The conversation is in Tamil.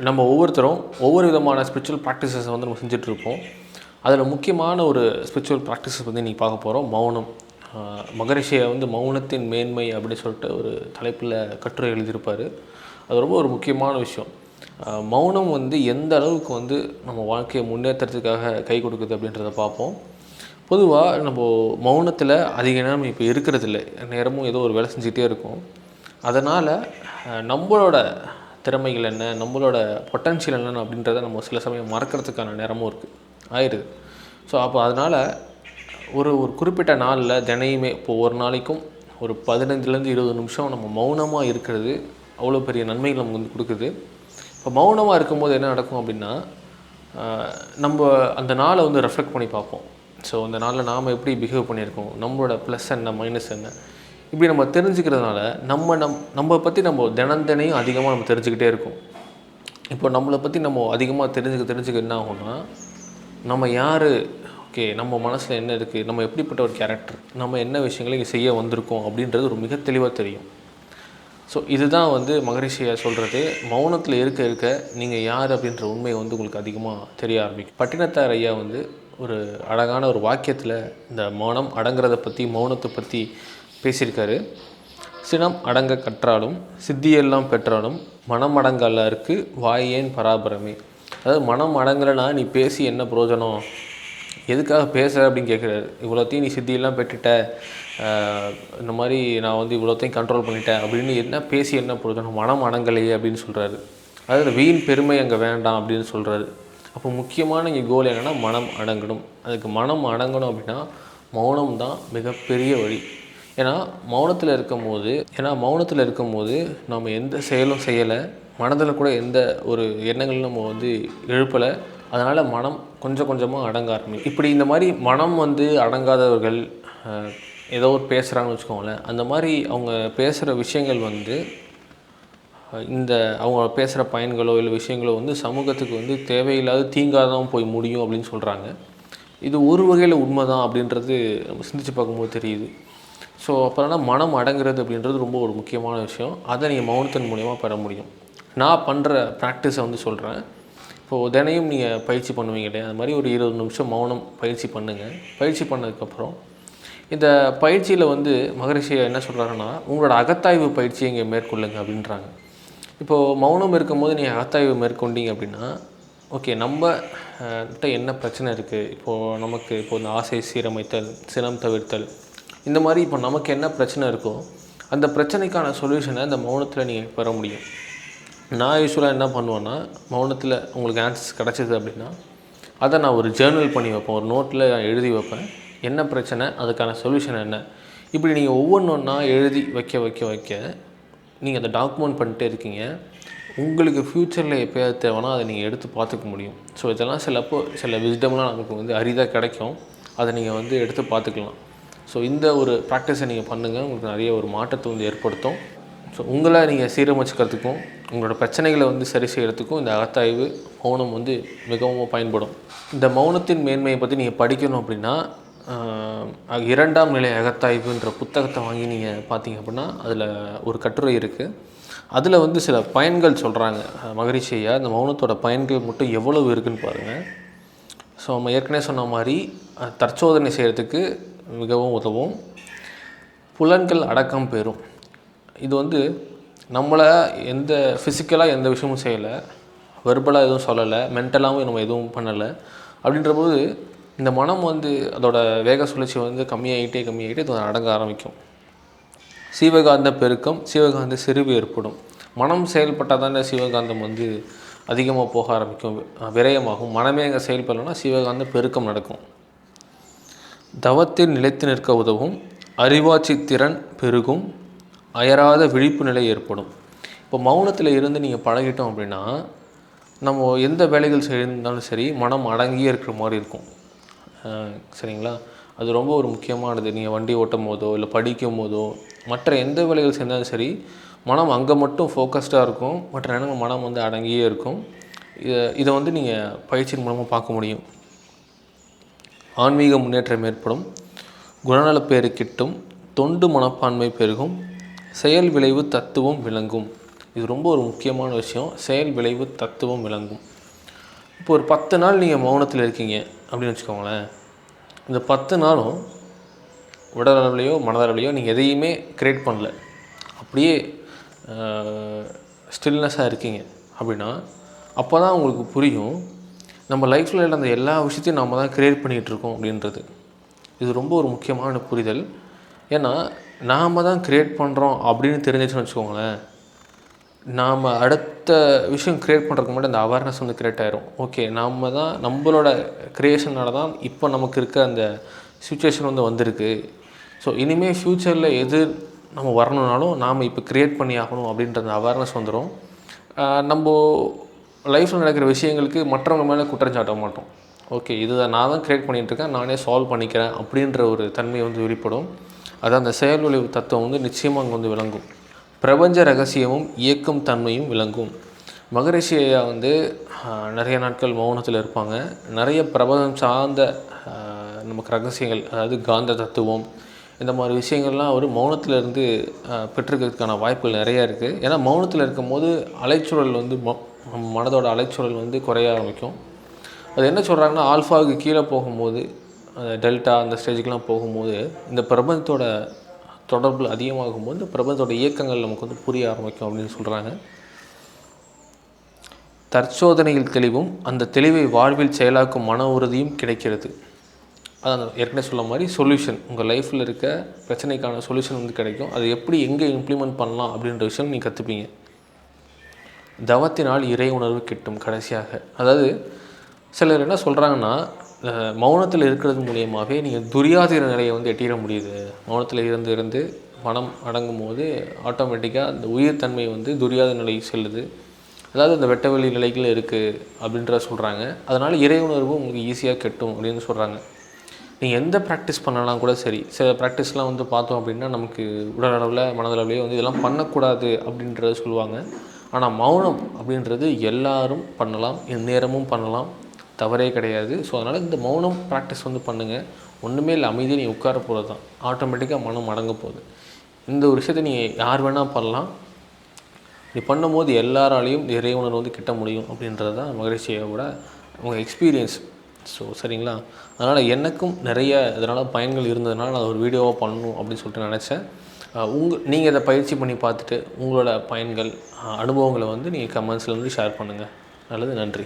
நம்ம ஒவ்வொருத்தரும் ஒவ்வொரு விதமான ஸ்பிரிச்சுவல் ப்ராக்டிசஸை வந்து நம்ம செஞ்சிட்ருப்போம். அதில் முக்கியமான ஒரு ஸ்பிரிச்சுவல் ப்ராக்டிசஸ் வந்து இன்றைக்கி பார்க்க போகிறோம். மௌனம். மகரிஷியை வந்து மௌனத்தின் மேன்மை அப்படின்னு சொல்லிட்டு ஒரு தலைப்பில் கட்டுரை எழுதியிருப்பார். அது ரொம்ப ஒரு முக்கியமான விஷயம். மௌனம் வந்து எந்த அளவுக்கு வந்து நம்ம வாழ்க்கையை முன்னேற்றத்துக்காக கை கொடுக்குது அப்படின்றத பார்ப்போம். பொதுவாக நம்ம மௌனத்தில் அதிக நேரம் இப்போ இருக்கிறதில்ல. நேரமும் ஏதோ ஒரு வேலை செஞ்சுக்கிட்டே இருக்கும். அதனால் நம்மளோட திறமைகள் என்ன, நம்மளோட பொட்டன்ஷியல் என்னென்னு அப்படின்றத நம்ம சில சமயம் மறக்கிறதுக்கான நேரமும் ஆயிடுது. ஸோ அப்போ அதனால் ஒரு குறிப்பிட்ட நாளில் தினையுமே இப்போ ஒரு நாளைக்கும் ஒரு 15லேருந்து 20 நிமிஷம் நம்ம மௌனமாக இருக்கிறது அவ்வளோ பெரிய நன்மைகள் நமக்கு வந்து கொடுக்குது. இப்போ மௌனமாக இருக்கும்போது என்ன நடக்கும் அப்படின்னா, நம்ம அந்த நாளை வந்து ரெஃப்ளெக்ட் பண்ணி பார்ப்போம். ஸோ அந்த நாளில் நாம் எப்படி பிஹேவ் பண்ணியிருக்கோம், நம்மளோட ப்ளஸ் என்ன, மைனஸ் என்ன, இப்படி நம்ம தெரிஞ்சுக்கிறதுனால நம்ம பற்றி நம்ம தினையும் அதிகமாக நம்ம தெரிஞ்சுக்கிட்டே இருக்கோம். இப்போ நம்மளை பற்றி நம்ம அதிகமாக தெரிஞ்சுக்க என்ன ஆகும்னா, நம்ம யார், ஓகே நம்ம மனசில் என்ன இருக்குது, நம்ம எப்படிப்பட்ட ஒரு கேரக்டர், நம்ம என்ன விஷயங்களை இங்கே செய்ய வந்திருக்கோம் அப்படின்றது ஒரு மிக தெளிவாக தெரியும். ஸோ இதுதான் வந்து மகரிஷியை சொல்கிறது. மௌனத்தில் இருக்க நீங்கள் யார் அப்படின்ற உண்மையை வந்து உங்களுக்கு அதிகமாக தெரிய ஆரம்பிக்கும். பட்டினத்தார் ஐயா வந்து ஒரு அழகான ஒரு வாக்கியத்தில் இந்த மௌனம் அடங்குறதை பற்றி, மௌனத்தை பற்றி பேசியிருக்காரு. சினம் அடங்க கற்றாலும் சித்தியெல்லாம் பெற்றாலும் மனம் அடங்கல்லாருக்கு வாயேன் பராபரமே. அதாவது மனம் அடங்கலைன்னா நீ பேசி என்ன பிரயோஜனம், எதுக்காக பேசுகிற அப்படின்னு கேட்குறாரு. இவ்வளோத்தையும் நீ சித்தியெல்லாம் பெற்றுட்ட, இந்த மாதிரி நான் வந்து இவ்வளோத்தையும் கண்ட்ரோல் பண்ணிட்டேன் அப்படின்னு என்ன பேசி என்ன பிரயோஜனம், மனம் அடங்கலையே அப்படின்னு சொல்கிறாரு. அதாவது வீண் பெருமை அங்கே வேண்டாம் அப்படின்னு சொல்கிறாரு. அப்போ முக்கியமான இங்கே கோல் என்னென்னா மனம் அடங்கணும். அதுக்கு மனம் அடங்கணும் அப்படின்னா மௌனம் தான் மிகப்பெரிய வழி. ஏன்னா மௌனத்தில் இருக்கும்போது நம்ம எந்த செயலும் செய்யலை, மனதில் கூட எந்த ஒரு எண்ணங்களும் நம்ம வந்து எழுப்பலை. அதனால் மனம் கொஞ்சம் கொஞ்சமாக அடங்க ஆரம்பிக்கும். இப்படி இந்த மாதிரி மனம் வந்து அடங்காதவர்கள் ஏதோ ஒரு பேசுகிறாங்கன்னு வச்சுக்கோங்களேன், அந்த மாதிரி அவங்க பேசுகிற விஷயங்கள் வந்து அவங்க பேசுகிற பயன்களோ இல்லை விஷயங்களோ வந்து சமூகத்துக்கு வந்து தேவையில்லாத தீங்காதான் போய் முடியும் அப்படின்னு சொல்கிறாங்க. இது ஒரு வகையில் உண்மை தான் அப்படின்றது நம்ம சிந்திச்சு பார்க்கும்போது தெரியுது. ஸோ அப்போனா மனம் அடங்குறது அப்படின்றது ரொம்ப ஒரு முக்கியமான விஷயம். அதை நீங்கள் மௌனத்தின் மூலிமா பெற முடியும். நான் பண்ணுற ப்ராக்டிஸை வந்து சொல்கிறேன். இப்போது தினையும் நீங்கள் பயிற்சி பண்ணுவீங்க இல்லையா, அது மாதிரி ஒரு 20 நிமிஷம் மௌனம் பயிற்சி பண்ணுங்கள். பயிற்சி பண்ணதுக்கப்புறம் இந்த பயிற்சியில் வந்து மகரிஷி என்ன சொல்கிறாங்கன்னா, உங்களோட அகத்தாய்வு பயிற்சியை இங்கே மேற்கொள்ளுங்க அப்படின்றாங்க. இப்போது மௌனம் இருக்கும்போது நீங்கள் அகத்தாய்வு மேற்கொண்டீங்க அப்படின்னா, ஓகே நம்மகிட்ட என்ன பிரச்சனை இருக்குது, இப்போது இந்த ஆசை சீரமைத்தல், சினம் தவிர்த்தல், இந்த மாதிரி இப்போ நமக்கு என்ன பிரச்சனை இருக்கோ அந்த பிரச்சனைக்கான சொல்யூஷனை இந்த மௌனத்தில் நீங்கள் பெற முடியும். நான் யூஸ்வலாக என்ன பண்ணுவேன்னா, மௌனத்தில் உங்களுக்கு ஆன்சர்ஸ் கிடச்சிது அப்படின்னா அதை நான் ஒரு ஜேர்னல் பண்ணி வைப்பேன், ஒரு நோட்டில் எழுதி வைப்பேன். என்ன பிரச்சனை, அதுக்கான சொல்யூஷன் என்ன, இப்படி நீங்கள் ஒவ்வொன்றா எழுதி வைக்க நீங்கள் அதை டாக்குமெண்ட் பண்ணிட்டே இருக்கீங்க. உங்களுக்கு ஃப்யூச்சரில் எப்போயாவது தேவைன்னா அதை நீங்கள் எடுத்து பார்த்துக்க முடியும். ஸோ இதெல்லாம் சில விஸ்டம்லாம் நமக்கு வந்து அரிதாக கிடைக்கும். அதை நீங்கள் வந்து எடுத்து பார்த்துக்கலாம். ஸோ இந்த ஒரு ப்ராக்டிஸை நீங்கள் பண்ணுங்கள், உங்களுக்கு நிறைய ஒரு மாற்றத்தை வந்து ஏற்படுத்தும். ஸோ உங்களை நீங்கள் சீரமைச்சிக்கிறதுக்கும் உங்களோட பிரச்சனைகளை வந்து சரி செய்கிறதுக்கும் இந்த அகத்தாய்வு மௌனம் வந்து மிகவும் பயன்படும். இந்த மௌனத்தின் மேன்மையை பற்றி நீங்கள் படிக்கணும் அப்படின்னா 2ஆம் நிலை அகத்தாய்வுன்ற புத்தகத்தை வாங்கி நீங்கள் பார்த்தீங்க அப்படின்னா அதில் ஒரு கட்டுரை இருக்குது. அதில் வந்து சில பயன்கள் சொல்கிறாங்க மகரிஷி ஐயா. இந்த மௌனத்தோட பயன்கள் மட்டும் எவ்வளவு இருக்குதுன்னு பாருங்கள். ஸோ நம்ம ஏற்கனவே சொன்ன மாதிரி தற்சோதனை செய்கிறதுக்கு மிகவும் உதவும். புலன்கள் அடக்கம் பெறும். இது வந்து நம்மளை ஃபிசிக்கலாக எந்த விஷயமும் செய்யலை, வெர்பலாக எதுவும் சொல்லலை, மென்டலாகவும் நம்ம எதுவும் பண்ணலை. அப்படின்றபோது இந்த மனம் வந்து அதோட வேக சுழற்சி வந்து கம்மியாகிட்டே இது அடங்க ஆரம்பிக்கும். சீவகாந்த பெருக்கம், சீவகாந்த செறிவு ஏற்படும். மனம் செயல்பட்டால் தான் சீவகாந்தம் வந்து அதிகமாக போக ஆரம்பிக்கும், விரயமாகும். மனமே அங்கே செயல்படலைன்னா சீவகாந்த பெருக்கம் நடக்கும். தவத்தில் நிலைத்து நிற்க உதவும். அறிவாட்சி திறன் பெருகும். அயராத விழிப்பு நிலை ஏற்படும். இப்போ மௌனத்தில் இருந்து நீங்கள் பழகிட்டோம் அப்படின்னா நம்ம எந்த வேலைகள் செய்தாலும் சரி மனம் அடங்கியே இருக்கிற மாதிரி இருக்கும். சரிங்களா? அது ரொம்ப ஒரு முக்கியமானது. நீங்கள் வண்டி ஓட்டும் போதோ இல்லை படிக்கும் போதோ மற்ற எந்த வேலைகள் செஞ்சாலும் சரி மனம் அங்கே மட்டும் ஃபோக்கஸ்டாக இருக்கும். மற்ற நேரங்கள் மனம் வந்து அடங்கியே இருக்கும். இதை வந்து நீங்கள் பயிற்சியின் மூலமாக பார்க்க முடியும். ஆன்மீக முன்னேற்றம் ஏற்படும். குணநலப்பேறு கிட்டும். தொண்டு மனப்பான்மை பெருகும். செயல் விளைவு தத்துவம் விளங்கும். இது ரொம்ப ஒரு முக்கியமான விஷயம். செயல் விளைவு தத்துவம் விளங்கும். இப்போ ஒரு 10 நாள் நீங்கள் மௌனத்தில் இருக்கீங்க அப்படின்னு வச்சுக்கோங்களேன். இந்த 10 நாளும் உடல் அளவுலையோ மனதளவுலையோ நீங்கள் எதையுமே கிரியேட் பண்ணல, அப்படியே ஸ்டில்னஸாக இருக்கீங்க அப்படின்னா, அப்போ தான் உங்களுக்கு புரியும் நம்ம லைஃப்பில் நடந்த எல்லா விஷயத்தையும் நம்ம தான் கிரியேட் பண்ணிகிட்ருக்கோம் அப்படின்றது. இது ரொம்ப ஒரு முக்கியமான புரிதல். ஏன்னா நாம் தான் கிரியேட் பண்ணுறோம் அப்படின்னு தெரிஞ்சிச்சுன்னு வச்சுக்கோங்களேன், நாம் அடுத்த விஷயம் க்ரியேட் பண்ணுறதுக்கு முன்னாடி அந்த அவேர்னஸ் வந்து க்ரியேட் ஆகிரும். ஓகே, நம்ம தான் நம்மளோட க்ரியேஷனால் தான் இப்போ நமக்கு இருக்க அந்த சுச்சுவேஷன் வந்து வந்திருக்கு. ஸோ இனிமேல் ஃப்யூச்சரில் எது நம்ம வரணுன்னாலும் நாம் இப்போ க்ரியேட் பண்ணி ஆகணும் அப்படின்ற அந்த அவேர்னஸ் வந்துடும். நம்ம லைஃப்பில் நடக்கிற விஷயங்களுக்கு மற்றவங்க மேலே குற்றம் சாட்ட மாட்டோம். ஓகே, இது நான் தான் க்ரியேட் பண்ணிகிட்ருக்கேன், நானே சால்வ் பண்ணிக்கிறேன் அப்படின்ற ஒரு தன்மை வந்து வெளிப்படும். அதான் அந்த செயல் விளைவு தத்துவம் வந்து நிச்சயமாக அங்கே வந்து விளங்கும். பிரபஞ்ச ரகசியமும் இயக்கும் தன்மையும் விளங்கும். மகரிஷி ஐயா வந்து நிறைய நாட்கள் மௌனத்தில் இருப்பாங்க. நிறைய பிரபஞ்சம் சார்ந்த நமக்கு ரகசியங்கள், அதாவது காந்த தத்துவம், இந்த மாதிரி விஷயங்கள்லாம் அவர் மௌனத்தில் இருந்து பெற்றுக்கிறதுக்கான வாய்ப்புகள் நிறையா இருக்குது. ஏன்னா மௌனத்தில் இருக்கும்போது அலைச்சூழல் வந்து மனதோட அலைச்சூழல் வந்து குறைய ஆரம்பிக்கும். அது என்ன சொல்கிறாங்கன்னா, ஆல்ஃபாவுக்கு கீழே போகும்போது, டெல்டா அந்த ஸ்டேஜுக்கெலாம் போகும்போது இந்த பிரபஞ்சத்தோட தொடர்பு அதிகமாகும்போது இந்த பிரபஞ்சத்தோட இயக்கங்கள் நமக்கு வந்து புரிய ஆரம்பிக்கும் அப்படின்னு சொல்கிறாங்க. தற்சோதனையில் தெளிவும் அந்த தெளிவை வாழ்வில் செயலாக்கும் மன உறுதியும் கிடைக்கிறது. அதான் ஏற்கனவே சொல்ல மாதிரி சொல்யூஷன், உங்கள் லைஃப்பில் இருக்க பிரச்சனைக்கான சொல்யூஷன் வந்து கிடைக்கும். அது எப்படி எங்கே இம்ப்ளிமெண்ட் பண்ணலாம் அப்படின்ற விஷயம் நீங்கள் கற்றுப்பீங்க. தவத்தினால் இறை உணர்வு கிட்டும். கடைசியாக, அதாவது சிலர் என்ன சொல்கிறாங்கன்னா, மௌனத்தில் இருக்கிறது மூலியமாகவே நீங்கள் துரியாதீன நிலையை வந்து எட்டிட முடியுது. மௌனத்தில் இருந்து மனம் அடங்கும் போது ஆட்டோமேட்டிக்காக அந்த உயிர்த்தன்மை வந்து துரியாத நிலை செல்லுது. அதாவது அந்த வெட்டவெளி நிலைகள் இருக்குது அப்படின்றத சொல்கிறாங்க. அதனால் இறை உணர்வு உங்களுக்கு ஈஸியாக கெட்டும் அப்படின்னு சொல்கிறாங்க. நீங்கள் எந்த ப்ராக்டிஸ் பண்ணலாம் கூட சரி, சில ப்ராக்டிஸ்லாம் வந்து பார்த்தோம் அப்படின்னா நமக்கு உடல் அளவில் மனதளவுலேயே வந்து இதெல்லாம் பண்ணக்கூடாது அப்படின்றத சொல்லுவாங்க. ஆனால் மௌனம் அப்படின்றது எல்லாரும் பண்ணலாம், எந்நேரமும் பண்ணலாம், தவறே கிடையாது. ஸோ அதனால் இந்த மௌனம் ப்ராக்டிஸ் வந்து பண்ணுங்கள். ஒன்றுமே இல்லை, அமைதியாக நீங்கள் உட்கார போகிறது தான், ஆட்டோமேட்டிக்காக மனம் அடங்க போகுது. இந்த ஒரு விஷயத்தை நீங்கள் யார் வேணால் பண்ணலாம். இப்படி பண்ணும்போது எல்லாராலையும் இறை உணர்வு வந்து கிட்ட முடியும் அப்படின்றது தான் மகரிஷியோட உங்கள் எக்ஸ்பீரியன்ஸ். ஸோ சரிங்களா, அதனால் எனக்கும் நிறைய இதனால் பயன்கள் இருந்ததுனால நான் ஒரு வீடியோவாக பண்ணணும் அப்படின்னு சொல்லிட்டு நினச்சேன். நீங்கள் இதை பயிற்சி பண்ணி பார்த்துட்டு உங்களோட பயன்கள், அனுபவங்களை வந்து நீங்கள் கமெண்ட்ஸில் வந்து ஷேர் பண்ணுங்கள். நல்லது, நன்றி.